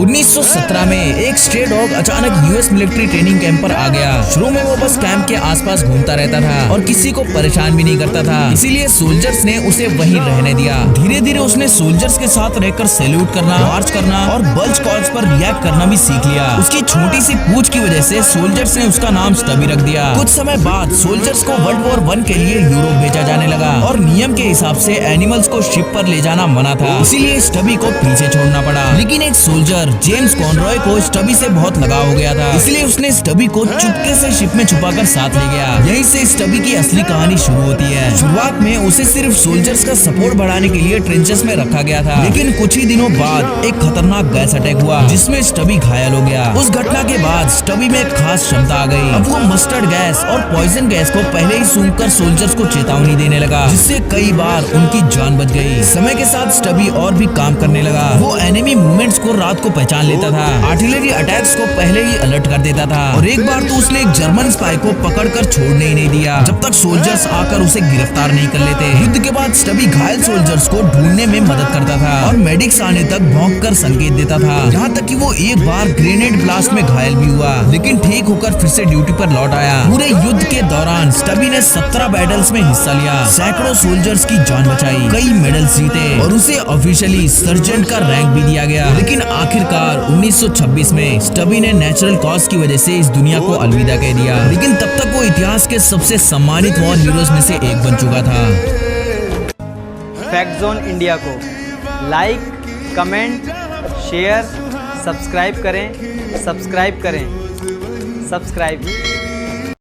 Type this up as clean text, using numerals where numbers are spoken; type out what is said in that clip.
1917 में एक stray dog अचानक यूएस मिलिट्री ट्रेनिंग कैंप पर आ गया। शुरू में वो बस कैंप के आसपास घूमता रहता था और किसी को परेशान भी नहीं करता था, इसीलिए सोल्जर्स ने उसे वहीं रहने दिया। धीरे धीरे उसने सोल्जर्स के साथ रहकर सैल्यूट करना, मार्च करना और बल्ज कॉल्स पर रिएक्ट करना भी सीख लिया। उसकी छोटी सी पूंछ की वजह से सोल्जर्स ने उसका नाम स्टबी रख दिया। कुछ समय बाद सोल्जर्स को वर्ल्ड वॉर 1 के लिए यूरोप भेजा जाने लगा और नियम के हिसाब से एनिमल्स को शिप पर ले जाना मना था, इसीलिए स्टबी को पीछे छोड़ना पड़ा। लेकिन एक सोल्जर जेम्स कॉनरॉय को स्टबी से बहुत लगाव हो गया था, इसलिए उसने स्टबी को चुपके से शिप में छुपाकर साथ ले गया। यहीं से स्टबी की असली कहानी शुरू होती है। शुरुआत में उसे सिर्फ सोल्जर्स का सपोर्ट बढ़ाने के लिए ट्रेंचेस में रखा गया था, लेकिन कुछ ही दिनों बाद एक खतरनाक गैस अटैक हुआ जिसमें स्टबी घायल हो गया। उस घटना के बाद स्टबी में एक खास क्षमता आ गई। अब वो मस्टर्ड गैस और पॉइजन गैस को पहले ही सूंघकर सोल्जर्स को चेतावनी देने लगा, जिससे कई बार उनकी जान बच गई। समय के साथ स्टबी और भी काम करने लगा। वो एनिमी मूवमेंट्स को रात को पहचान लेता था, आर्टिलरी अटैक्स को पहले ही अलर्ट कर देता था और एक बार तो उसने एक जर्मन स्पाई को पकड़कर छोड़ने ही नहीं दिया जब तक सोल्जर्स आकर उसे गिरफ्तार नहीं कर लेते। युद्ध के बाद स्टबी घायल सोल्जर्स को ढूंढने में मदद करता था और मेडिक्स आने तक भौंककर संकेत देता था, यहाँ तक कि वो एक बार ग्रेनेड ब्लास्ट में घायल भी हुआ, लेकिन ठीक होकर फिर से ड्यूटी पर लौट आया। पूरे युद्ध के दौरान स्टबी ने 17 बैटल्स में हिस्सा लिया, सैकड़ों सोल्जर्स की जान बचाई, कई मेडल्स जीते और उसे ऑफिशियली सर्जेंट का रैंक भी दिया गया। लेकिन आखिरकार 1926 में स्टबी ने नेचुरल कॉज की वजह से इस दुनिया को अलविदा कह दिया, लेकिन तब तक वो इतिहास के सबसे सम्मानित वॉर हीरोज में से एक बन चुका था। फैक्ट जोन इंडिया को लाइक, कमेंट, शेयर, सब्सक्राइब करें।